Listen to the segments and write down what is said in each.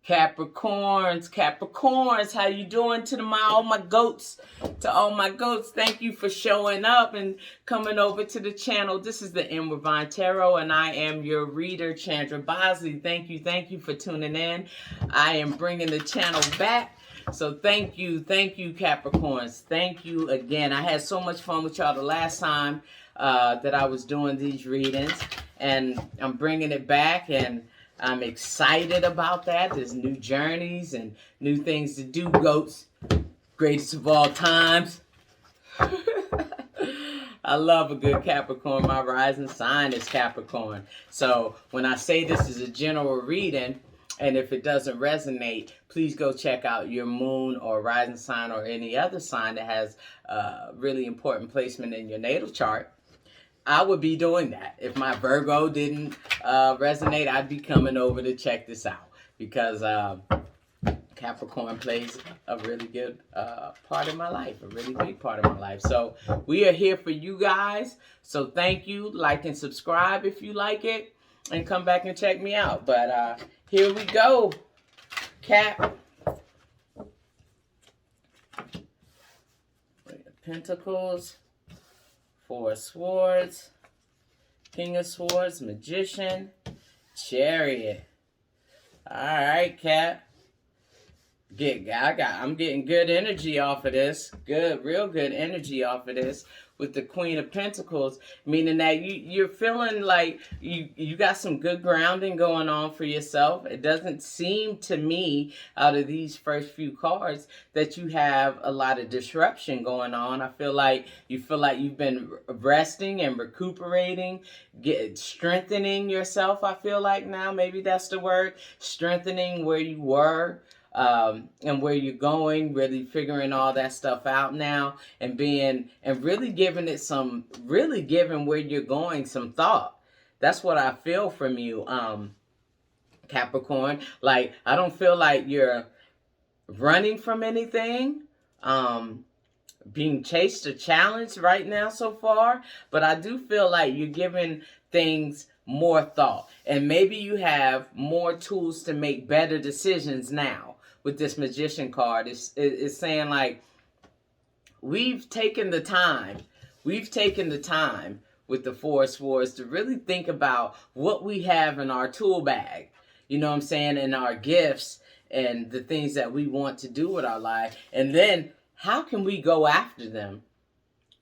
Capricorns, how you doing to all my goats? To all my goats, thank you for showing up and coming over to the channel. This is the Inward Vine Tarot, and I am your reader, Chandra Bosley. Thank you for tuning in. I am bringing the channel back. So thank you, Capricorns. Thank you again. I had so much fun with y'all the last time that I was doing these readings, and I'm bringing it back, and I'm excited about that. There's new journeys and new things to do, goats. Greatest of all times. I love a good Capricorn. My rising sign is Capricorn. So when I say this is a general reading, and if it doesn't resonate, please go check out your moon or rising sign or any other sign that has really important placement in your natal chart. I would be doing that. If my Virgo didn't resonate, I'd be coming over to check this out, because Capricorn plays a really good part in my life, a really big part of my life. So we are here for you guys. So thank you. Like and subscribe if you like it, and come back and check me out. But here we go. Cap. Pentacles. Four of Swords, King of Swords, Magician, Chariot. All right, Cap. I'm getting good energy off of this. Real good energy off of this with the Queen of Pentacles, meaning that you're feeling like you got some good grounding going on for yourself. It doesn't seem to me, out of these first few cards, that you have a lot of disruption going on. I feel like you've been resting and recuperating, strengthening yourself. I feel like now, maybe that's the word, strengthening where you were. And where you're going, really figuring all that stuff out now, and really giving where you're going some thought. That's what I feel from you, Capricorn. Like, I don't feel like you're running from anything, being chased or challenged right now so far, but I do feel like you're giving things more thought, and maybe you have more tools to make better decisions now. With this Magician card, it's saying, like, we've taken the time with the Four of Swords to really think about what we have in our tool bag, you know what I'm saying, and our gifts and the things that we want to do with our life, and then how can we go after them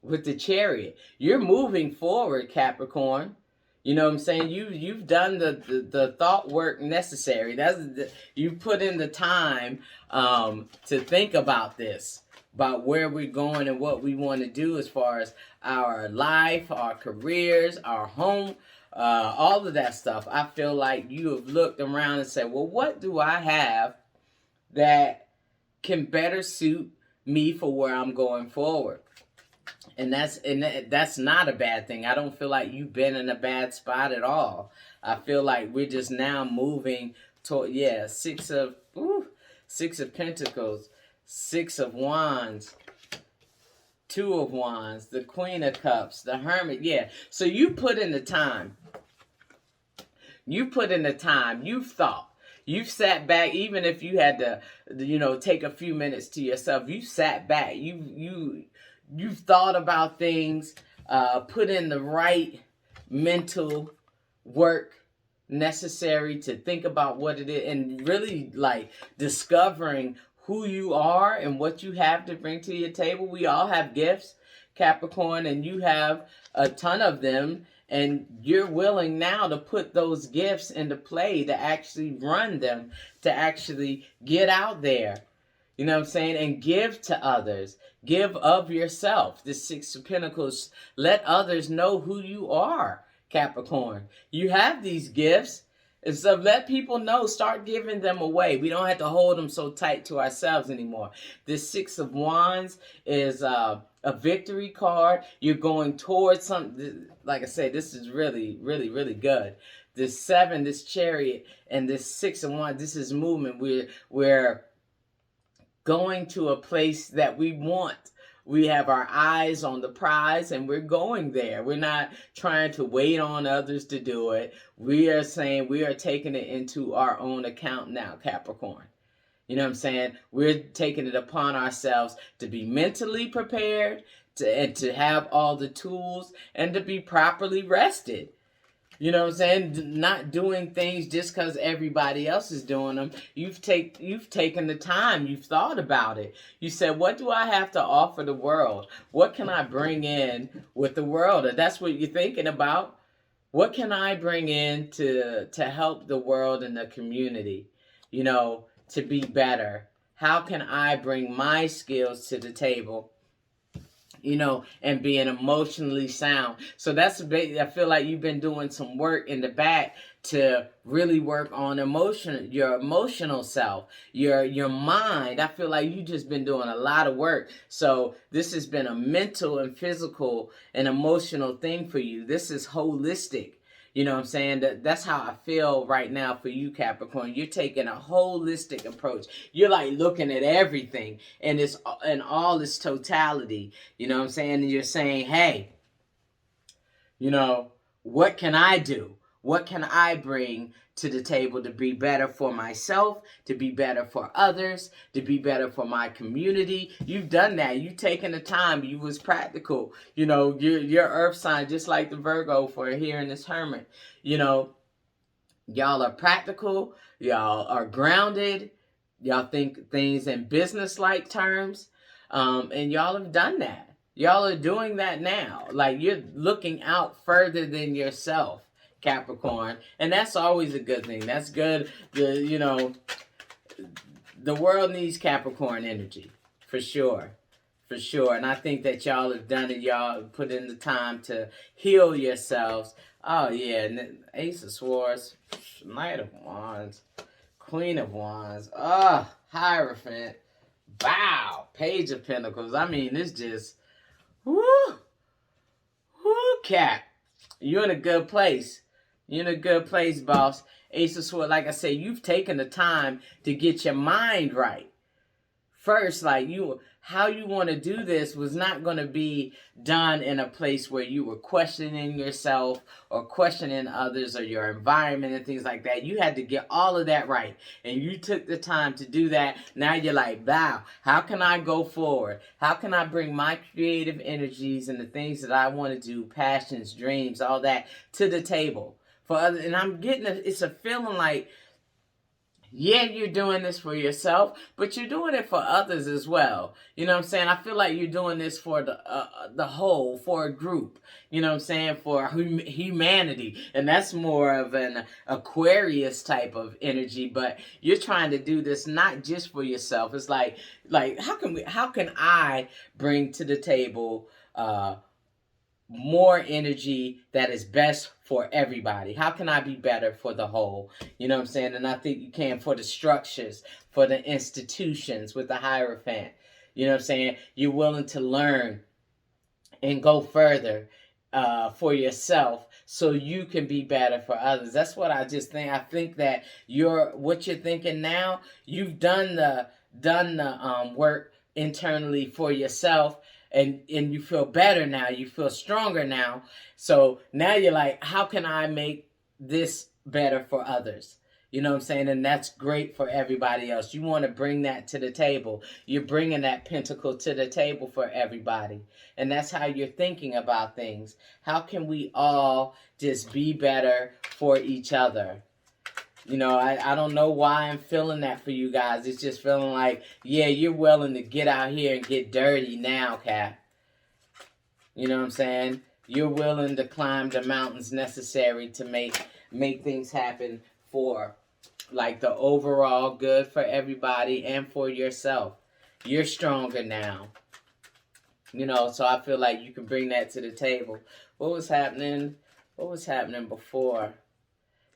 with the Chariot. You're moving forward, Capricorn. You know what I'm saying? You've done the thought work necessary. You've put in the time to think about this, about where we're going and what we want to do as far as our life, our careers, our home, all of that stuff. I feel like you have looked around and said, well, what do I have that can better suit me for where I'm going forward? And that's not a bad thing. I don't feel like you've been in a bad spot at all. I feel like we're just now moving toward, Six of Pentacles, Six of Wands, Two of Wands, the Queen of Cups, the Hermit. Yeah. So you put in the time. You've thought. You've sat back, even if you had to, take a few minutes to yourself. You sat back. You've thought about things, put in the right mental work necessary to think about what it is, and really, like, discovering who you are and what you have to bring to your table. We all have gifts, Capricorn, and you have a ton of them, and you're willing now to put those gifts into play, to actually run them, to actually get out there. You know what I'm saying? And give to others. Give of yourself. This Six of Pentacles. Let others know who you are, Capricorn. You have these gifts. And so let people know. Start giving them away. We don't have to hold them so tight to ourselves anymore. This Six of Wands is a victory card. You're going towards something. Like I said, this is really, really, really good. This Seven, this Chariot, and this Six of Wands, this is movement. We're going to a place that we want. We have our eyes on the prize and we're going there. We're not trying to wait on others to do it. We are saying we are taking it into our own account now, Capricorn. You know what I'm saying? We're taking it upon ourselves to be mentally prepared, and to have all the tools, and to be properly rested. You know what I'm saying? Not doing things just because everybody else is doing them. You've taken the time. You've thought about it. You said, what do I have to offer the world? What can I bring in with the world? And that's what you're thinking about. What can I bring in to help the world and the community? You know, to be better. How can I bring my skills to the table? You know, and being emotionally sound. So that's I feel like you've been doing some work in the back to really work on your emotional self, your mind. I feel like you just been doing a lot of work. So this has been a mental and physical and emotional thing for you. This is holistic. You know what I'm saying? That's how I feel right now for you, Capricorn. You're taking a holistic approach. You're like looking at everything and it's in all its totality. You know what I'm saying? And you're saying, hey, you know, what can I do? What can I bring to the table to be better for myself, to be better for others, to be better for my community? You've done that. You've taken the time. You was practical. You know, your earth sign, just like the Virgo for here in this Hermit. You know, y'all are practical. Y'all are grounded. Y'all think things in business-like terms. And y'all have done that. Y'all are doing that now. Like, you're looking out further than yourself, Capricorn, and that's always a good thing. That's good. You know, the world needs Capricorn energy for sure, and I think that y'all have done it. Y'all put in the time to heal yourselves. Oh yeah, and Ace of Swords, Knight of Wands, Queen of Wands, Hierophant, Bow, Page of Pentacles. I mean, it's just whoo, Cap, you're in a good place. You're in a good place, boss. Ace of Swords, like I said, you've taken the time to get your mind right. First, like how you want to do this was not going to be done in a place where you were questioning yourself or questioning others or your environment and things like that. You had to get all of that right. And you took the time to do that. Now you're like, wow, how can I go forward? How can I bring my creative energies and the things that I want to do, passions, dreams, all that, to the table? For others, and I'm getting it's a feeling like, yeah, you're doing this for yourself, but you're doing it for others as well. You know what I'm saying? I feel like you're doing this for the whole, for a group. You know what I'm saying? For humanity, and that's more of an Aquarius type of energy. But you're trying to do this not just for yourself. It's like how can I bring to the table more energy that is best for everybody? How can I be better for the whole? You know what I'm saying? And I think you can for the structures, for the institutions with the Hierophant. You know what I'm saying? You're willing to learn and go further for yourself so you can be better for others. That's what I just think. I think that what you're thinking now, you've done the work internally for yourself. And you feel better now. You feel stronger now. So now you're like, how can I make this better for others? You know what I'm saying? And that's great for everybody else. You want to bring that to the table. You're bringing that pentacle to the table for everybody. And that's how you're thinking about things. How can we all just be better for each other? You know, I don't know why I'm feeling that for you guys. It's just feeling like, yeah, you're willing to get out here and get dirty now, Cap. You know what I'm saying? You're willing to climb the mountains necessary to make things happen for, like, the overall good for everybody and for yourself. You're stronger now. You know, so I feel like you can bring that to the table. What was happening before?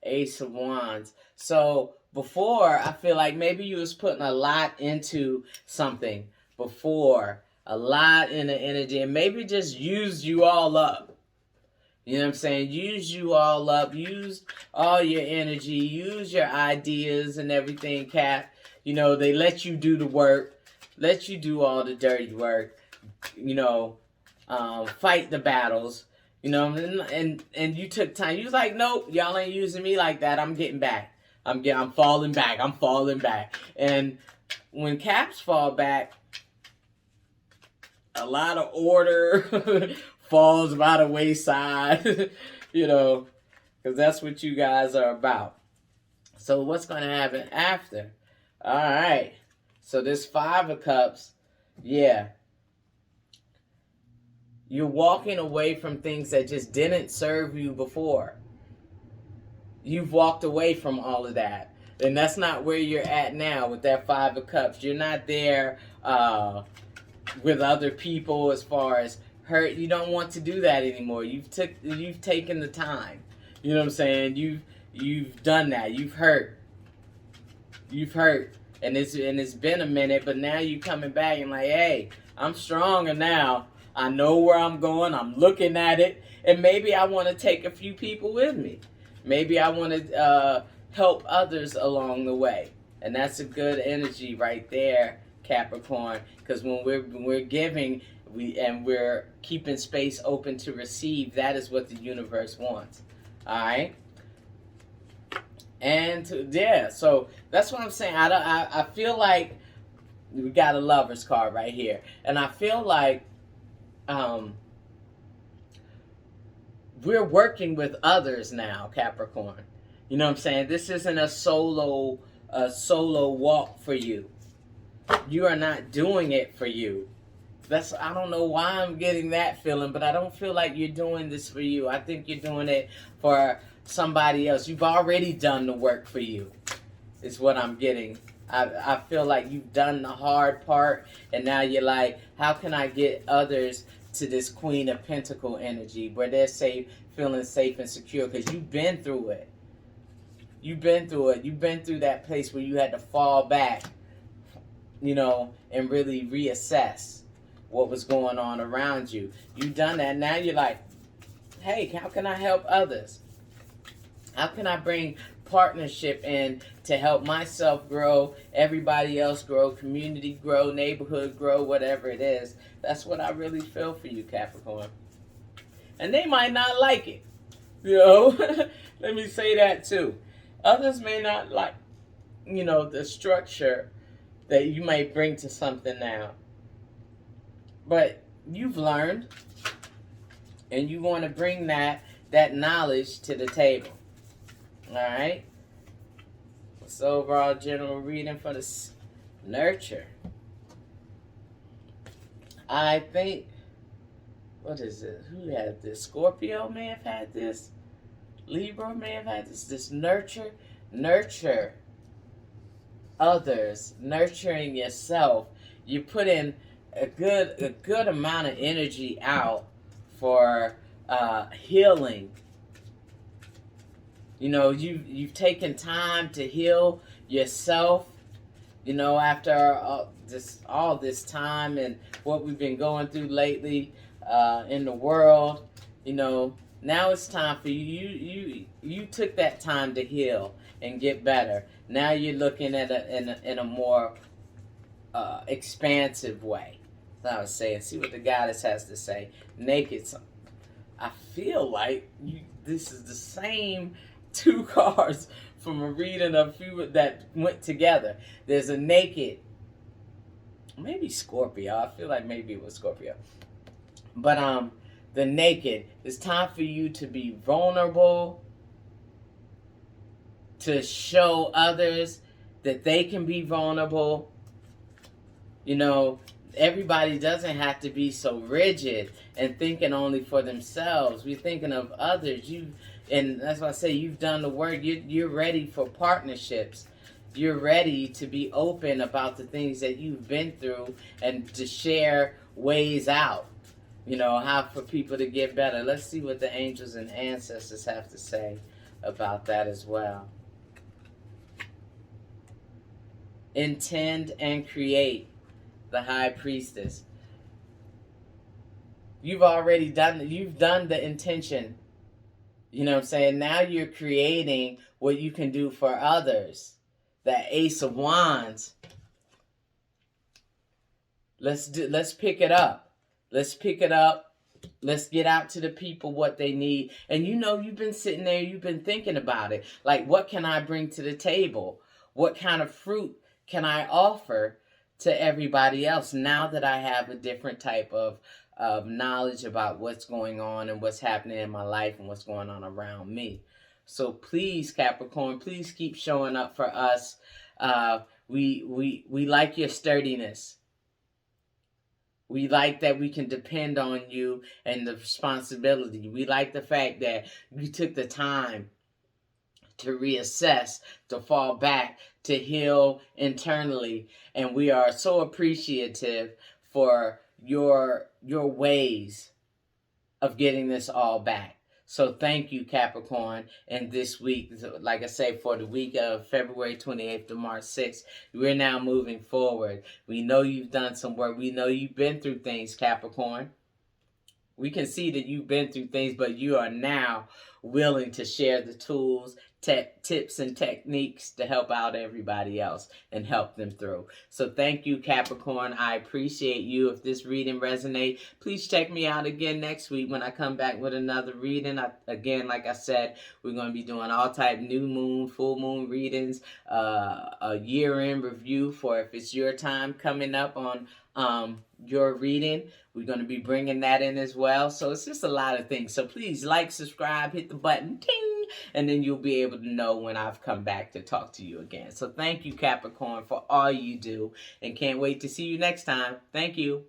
Ace of Wands. So before, I feel like maybe you was putting a lot into something before, a lot in the energy, and maybe just used you all up. You know what I'm saying? Use you all up. Use all your energy. Use your ideas and everything, Cap. You know, they let you do the work. Let you do all the dirty work. you know, fight the battles, you know, and you took time. You was like, nope, y'all ain't using me like that. I'm getting back. I'm falling back. I'm falling back. And when caps fall back, a lot of order falls by the wayside, you know, because that's what you guys are about. So what's going to happen after? All right. So this 5 of Cups, yeah. You're walking away from things that just didn't serve you before. You've walked away from all of that. And that's not where you're at now with that 5 of Cups. You're not there with other people as far as hurt. You don't want to do that anymore. You've taken the time. You know what I'm saying? You've done that. You've hurt. And it's been a minute, but now you coming back and like, hey, I'm stronger now. I know where I'm going. I'm looking at it. And maybe I want to take a few people with me. Maybe I want to help others along the way. And that's a good energy right there, Capricorn. Because when we're giving we're keeping space open to receive, that is what the universe wants. All right? And yeah, so that's what I'm saying. I feel like we got a Lover's card right here. And I feel like we're working with others now, Capricorn. You know what I'm saying? This isn't a solo walk for you. You are not doing it for you. I don't know why I'm getting that feeling, but I don't feel like you're doing this for you. I think you're doing it for somebody else. You've already done the work for you, is what I'm getting. I feel like you've done the hard part, and now you're like, how can I get others to this Queen of Pentacle energy where they're safe, feeling safe and secure? Because you've been through it. You've been through it. You've been through that place where you had to fall back, you know, and really reassess what was going on around you. You've done that. Now you're like, hey, how can I help others? How can I bring partnership in to help myself grow, everybody else grow, community grow, neighborhood grow, whatever it is? That's what I really feel for you, Capricorn. And they might not like it, you know. Let me say that too. Others may not like, you know, the structure that you might bring to something now. But you've learned, and you want to bring that knowledge to the table. All right? What's the overall general reading for this nurture? I think, what is it? Who had this? Scorpio may have had this. Libra may have had this. This nurture others, nurturing yourself. You put in a good amount of energy out for healing. You know, you've taken time to heal yourself. You know, after all this time and what we've been going through lately in the world, you know, now it's time for you. You took that time to heal and get better. Now you're looking at it in a more expansive way. So I was saying, see what the goddess has to say. Naked. I feel like this is the same 2 cards from a reading of a few that went together. There's a naked, maybe Scorpio. I feel like maybe it was Scorpio. But the naked, it's time for you to be vulnerable, to show others that they can be vulnerable. You know, everybody doesn't have to be so rigid and thinking only for themselves. We're thinking of others. And that's why I say you've done the work. You're ready for partnerships. You're ready to be open about the things that you've been through and to share ways out. You know, how for people to get better. Let's see what the angels and ancestors have to say about that as well. Intend and create, the High Priestess. You've already done the intention. You know what I'm saying? Now you're creating what you can do for others. That Ace of Wands. Let's pick it up. Let's pick it up. Let's get out to the people what they need. And you know, you've been sitting there, you've been thinking about it. Like, what can I bring to the table? What kind of fruit can I offer to everybody else now that I have a different type of knowledge about what's going on and what's happening in my life and what's going on around me? So please, Capricorn, please keep showing up for us. We like your sturdiness. We like that we can depend on you and the responsibility. We like the fact that you took the time to reassess, to fall back, to heal internally. And we are so appreciative for your ways of getting this all back. So thank you, Capricorn. And this week, like I say, for the week of February 28th to March 6th, we're now moving forward. We know you've done some work. We know you've been through things, Capricorn. We can see that you've been through things, but you are now willing to share the tools, tips, and techniques to help out everybody else and help them through. So thank you, Capricorn. I appreciate you. If this reading resonates, please check me out again next week when I come back with another reading. Again, like I said, we're going to be doing all type new moon, full moon readings, a year-end review for if it's your time coming up on your reading. We're going to be bringing that in as well. So it's just a lot of things. So please like, subscribe, hit the button, ding, and then you'll be able to know when I've come back to talk to you again. So thank you, Capricorn, for all you do, and can't wait to see you next time. Thank you.